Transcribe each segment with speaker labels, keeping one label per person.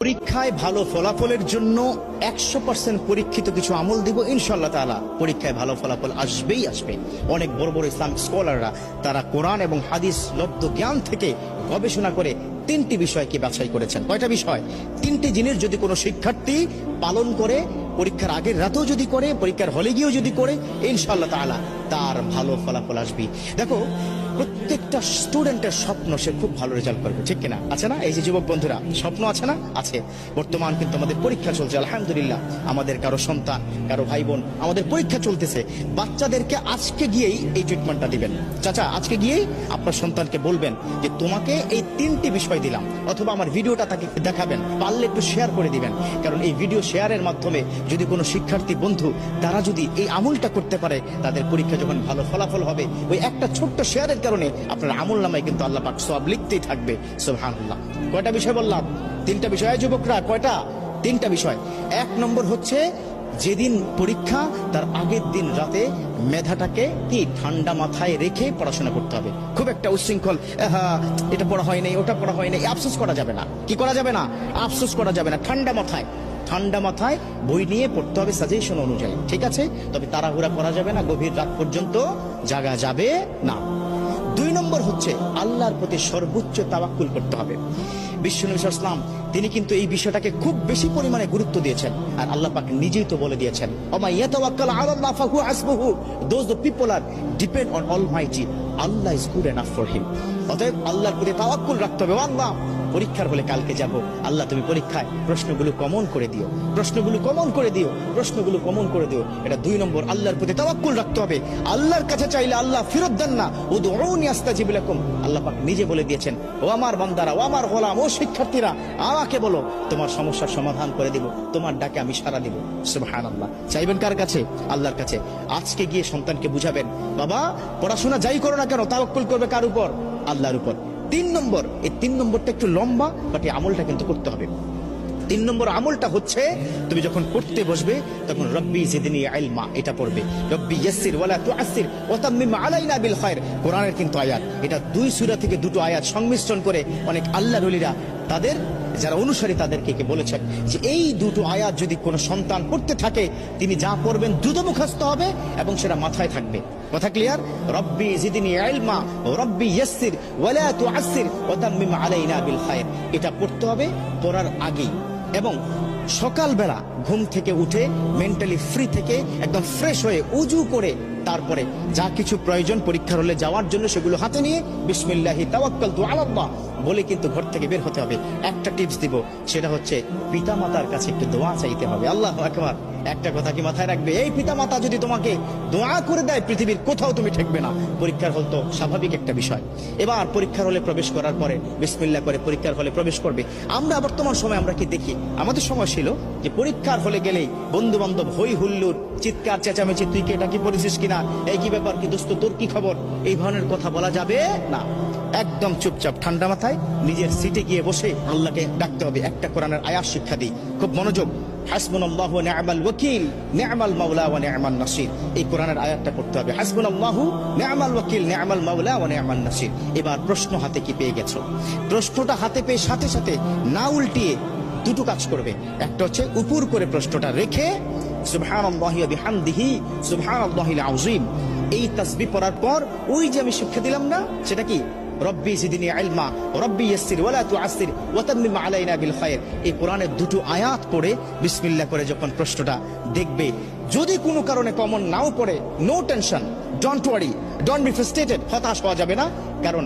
Speaker 1: পরীক্ষায় ভালো ফলাফলের জন্য 100% পরীক্ষিত কিছু আমল দিব ইনশাআল্লাহ তাআলা। পরীক্ষায় ভালো ফলাফল আসবেই আসবে। অনেক বড় বড় ইসলামিক স্কলাররা তারা কোরআন এবং হাদিস লব্ধ জ্ঞান থেকে গবেষণা করে 3টি বিষয়কে বাছাই করেছেন। কয়টা বিষয়? 3টি জিনিস যদি কোনো শিক্ষার্থী পালন করে, পরীক্ষার আগের রাতেও যদি করে, পরীক্ষার হলে গিয়েও যদি করে, ইনশাআল্লাহ তাআলা তার ভালো ফলাফল আসবে। দেখো, প্রত্যেকটা স্টুডেন্টের স্বপ্ন সে খুব ভালো রেজাল্ট করবে, ঠিক কিনা? আছে না? এই যে যুবক বন্ধুরা, স্বপ্ন আছে না? আছে। বর্তমান কিন্তু আমাদের পরীক্ষা চলছে, আলহামদুলিল্লাহ। আমাদের কারো সন্তান, কারো ভাই বোন, আমাদের পরীক্ষা চলতেছে। বাচ্চাদেরকে আজকে গিয়েই এই ট্রিটমেন্টটা দিবেন। চাচা, আজকে গিয়েই আপনার সন্তানকে বলবেন যে তোমাকে এই 3টি বিষয় দিলাম, অথবা আমার ভিডিওটা তাকে দেখাবেন, পারলে একটু শেয়ার করে দিবেন। কারণ এই ভিডিও শেয়ারের মাধ্যমে যদি কোনো শিক্ষার্থী বন্ধু তারা যদি এই আমলটা করতে পারে, তাদের পরীক্ষা যখন ভালো ফলাফল হবে, ওই একটা ছোট্ট শেয়ারের কারণে আপনার আমল নামায় কিন্তু আল্লাহ পাক সওয়াব লিখতেই থাকবে। সুবহানাল্লাহ। কয়টা বিষয় বললাম? 3টা বিষয়। যুবকরা, কয়টা? 3টা বিষয়। 1 নম্বর হচ্ছে, যেদিন পরীক্ষা তার আগের দিন রাতে মেধাটাকে কি ঠান্ডা মাথায় রেখে পড়াশোনা করতে হবে। খুব একটা উচ্ছৃঙ্খল, এটা পড়া হয় নাই, ওটা পড়া হয় নাই, আফসোস করা যাবে না। কি করা যাবে না? আফসোস করা যাবে না। ঠান্ডা মাথায় বই নিয়ে পড়তে হবে সাজেশন অনুযায়ী, ঠিক আছে? তবে তাড়াহুড়া করা যাবে না, গভীর রাত পর্যন্ত জাগা যাবে না। 2 নম্বর হচ্ছে, আল্লাহর প্রতি সর্বোচ্চ তাওয়াক্কুল করতে হবে। বিশ্বনবী সাল্লাল্লাহু আলাইহি ওয়াসাল্লাম তিনি কিন্তু এই বিষয়টাকে খুব বেশি পরিমাণে গুরুত্ব দিয়েছেন। আর আল্লাহ পাক নিজেই তো বলে দিয়েছেন, ওমা ইয়াতাওয়াক্কাল আলাল্লাহ ফাহুয়া হাসবুহু। Those the people are depend on almighty, Allah is good enough for him. অতএব আল্লাহর প্রতি তাওয়াক্কুল রাখতে হবে। আল্লাহ, পরীক্ষার হলে কালকে যাব, আল্লাহ তুমি পরীক্ষায় প্রশ্নগুলো কমন করে দিও, প্রশ্নগুলো কমন করে দিও, প্রশ্নগুলো কমন করে দিও। এটা 2 নম্বর। আল্লাহর প্রতি তাওয়াক্কুল রাখতে হবে। আল্লাহর কাছে চাইলে আল্লাহ ফেরত দেন না। উদউনি আস্তাজিব লাকুম। আল্লাহ পাক নিজে বলে দিয়েছেন, ও আমার বান্দারা, ও আমার গোলাম, ও শিক্ষার্থীরা, আমাকে বলো, তোমার সমস্যার সমাধান করে দিব, তোমার ডাকে আমি সাড়া দিব। সুবহানাল্লাহ। চাইবেন কার কাছে? আল্লাহর কাছে। আজকে গিয়ে সন্তানকে বুঝাবেন, বাবা পড়াশোনা যাই করো না কেন, তাওয়াক্কুল করবে কার উপর? আল্লাহর উপর। 3 নম্বর, এই 3 নম্বরটা একটু লম্বা, বাট এই আমলটা কিন্তু করতে হবে। 3 নম্বর আমলটা হচ্ছে, তুমি যখন পড়তে বসবে তখন রব্বি জিদনি ইলমা এটা পড়বে। রব্বি ইয়াসসির ওয়ালা তুআসসির ওয়া তাম্মিম আলাইনা বিল খায়র। কোরআনের কিন্তু আয়াত, এটা 2 সূরা থেকে 2টো আয়াত সংমিশ্রণ করে অনেক আল্লাহর ওলিরা তাদের যারা অনুসারী তাদেরকে বলেছেন যে এই 2টো আয়াত যদি কোনো সন্তান পড়তে থাকে, তিনি যা পড়বেন দ্রুত মুখস্থ হবে এবং সেটা মাথায় থাকবে। কথা ক্লিয়ার? রব্বি জিদনি ইলমা রব্বি ইয়াসসির ওয়ালা তুআসসির ওয়া তাম্মিম আলাইনা বিল খায়র। এটা পড়তে হবে পড়ার আগেই, এবং সকালবেলা ঘুম থেকে উঠে মেন্টালি ফ্রি থেকে একদম ফ্রেশ হয়ে উজু করে তারপরে যা কিছু প্রয়োজন পরীক্ষার হলে যাওয়ার জন্য সেগুলো হাতে নিয়ে বিসমিল্লাহি তাওয়াক্কালতু আলাল্লাহ বলে কিন্তু ঘর থেকে বের হতে হবে। একটা টিপস দিব, সেটা হচ্ছে পিতামাতার কাছে একটু দোয়া চাইতে হবে। আল্লাহু আকবার। একটা কথা কি মাথায় রাখবে, এই পিতামাতা যদি তোমাকে দোয়া করে দেয়, পৃথিবীর কোথাও তুমি ঠেকবে না। পরীক্ষার হল তো স্বাভাবিক একটা বিষয়। এবার পরীক্ষার হলে প্রবেশ করার পরে বিসমিল্লাহ করে পরীক্ষার হলে প্রবেশ করবে। আমরা বর্তমান সময় আমরা কি দেখি, আমাদের সময় ছিল যে পরীক্ষার হলে গেলেই বন্ধু বান্ধব হই হুল্লোড়, চিৎকার চেঁচামেচি, তুই কি এটা কি পড়েছিস কিনা, এই কি ব্যাপার, কি দোস্ত তোর কি খবর, এই ধরনের কথা বলা যাবে না। একদম চুপচাপ ঠান্ডা মাথায় নিজের সিটে গিয়ে বসে আল্লাহকে ডাকতে হবে। একটা কোরআনের আয়াত শিক্ষা দিই, খুব মনোযোগ। হাসবুনাল্লাহু ওয়া নি'মাল ওয়াকিল নি'মাল মাওলা ওয়া নি'মান নাসির। এই কোরআনের আয়াতটা পড়তে হবে। হাসবুনাল্লাহু নি'মাল ওয়াকিল নি'মাল মাওলা ওয়া নি'মান নাসির। এবার প্রশ্ন হাতে কি পেয়ে গেছো? প্রশ্নটা হাতে পেয়ে সাথে সাথে না উল্টিয়ে 2টো কাজ করবে। একটা হচ্ছে উপর করে প্রশ্নটা রেখে সুবহানাল্লাহি ওয়া বিহামদিহি সুবহানাল্লাহিল আযীম এই তাসবিহ পড়ার পর ওই যে আমি শিক্ষা দিলাম না, সেটা কি রব্বি জিদনি ইলমা রব্বি ইয়াসসির ওয়ালা তুআসসির ওয়া তাম্মিম আলাইনা বিল খায়র। এই কোরআনের 2টো আয়াত পড়ে বিসমিল্লাহ করে যখন প্রশ্নটা দেখবে, যদি কোনো কারণে কমন নাও পড়ে, no tension, don't worry, don't be frustrated, হতাশ হওয়া যাবে না। কারণ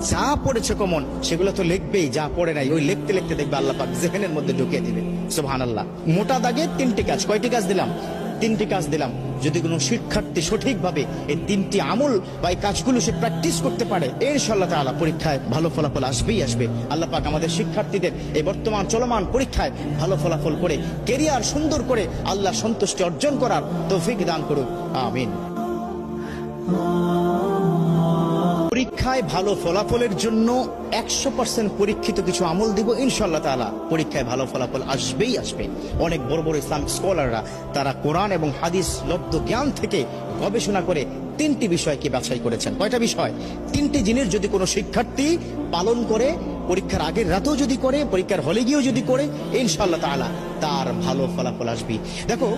Speaker 1: যা পড়েছে কমন সেগুলো তো লিখবেই, যা পড়ে নাই ওই লিখতে লিখতে দেখবে আল্লাহ পাক জেহেনের মধ্যে ঢুকিয়ে দিবে। সুবহানাল্লাহ। মোটা দাগে 3টি কাজ। কয়টি কাজ দিলাম? 3টি কাজ দিলাম। যদি কোনো শিক্ষার্থী সঠিকভাবে এই 3টি আমল বা এই কাজগুলো সে প্র্যাকটিস করতে পারে, ইনশাআল্লাহ তাআলা পরীক্ষায় ভালো ফলাফল আসবেই আসবে। আল্লাহ পাক আমাদের শিক্ষার্থীদের এই বর্তমান চলমান পরীক্ষায় ভালো ফলাফল করে কেরিয়ার সুন্দর করে আল্লাহ সন্তুষ্টি অর্জন করার তৌফিক দান করুক। আমিন। পরীক্ষায় ভালো ফলাফলের জন্য 100% পরীক্ষিত কিছু আমল দিব ইনশাআল্লাহ তাআলা। পরীক্ষায় ভালো ফলাফল আসবেই আসবে। অনেক বড় বড় ইসলামিক স্কলাররা তারা কোরআন এবং হাদিস লব্ধ জ্ঞান থেকে গবেষণা করে 3টি বিষয়কে বাছাই করেছেন। কয়টা বিষয়? 3টি জিনিস যদি কোনো শিক্ষার্থী পালন করে, পরীক্ষার আগের রাতেও যদি করে, পরীক্ষার হলে গিয়েও যদি করে, ইনশাআল্লাহ তাআলা তার ভালো ফলাফল আসবে। দেখো,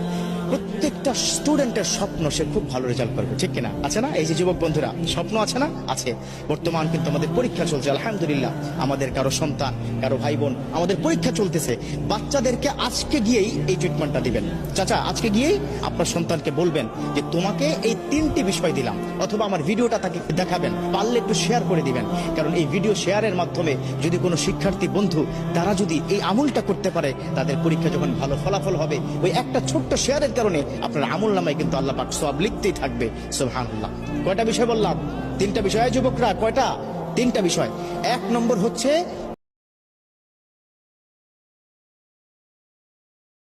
Speaker 1: প্রত্যেকটা স্টুডেন্টের স্বপ্ন সে খুব ভালো রেজাল্ট করবে, ঠিক কিনা? আছে না? এই যে যুবক বন্ধুরা, স্বপ্ন আছে না? আছে। বর্তমান কিন্তু আমাদের পরীক্ষা চলছে, আলহামদুলিল্লাহ। আমাদের কারো সন্তান, কারো ভাই বোন, আমাদের পরীক্ষা চলতেছে। বাচ্চাদেরকে আজকে গিয়েই এই ট্রিটমেন্টটা দিবেন। চাচা, আজকে গিয়েই আপনার সন্তানকে বলবেন যে তোমাকে এই 3টি বিষয় দিলাম, অথবা আমার ভিডিওটা তাকে দেখাবেন, পারলে একটু শেয়ার করে দিবেন। কারণ এই ভিডিও শেয়ারের মাধ্যমে যদি কোনো শিক্ষার্থী বন্ধু তারা যদি এই আমলটা করতে পারে, তাদের পরীক্ষা যখন ভালো ফলাফল হবে, ওই একটা ছোট্ট শেয়ারের কারণে আপনার আমল নামায় কিন্তু আল্লাহ পাক সওয়াব লিখতেই থাকবে। সুবহানাল্লাহ। কয়টা বিষয় বললাম? 3টা বিষয়। যুবকরা, কয়টা? 3টা বিষয়। 1 নম্বর হচ্ছে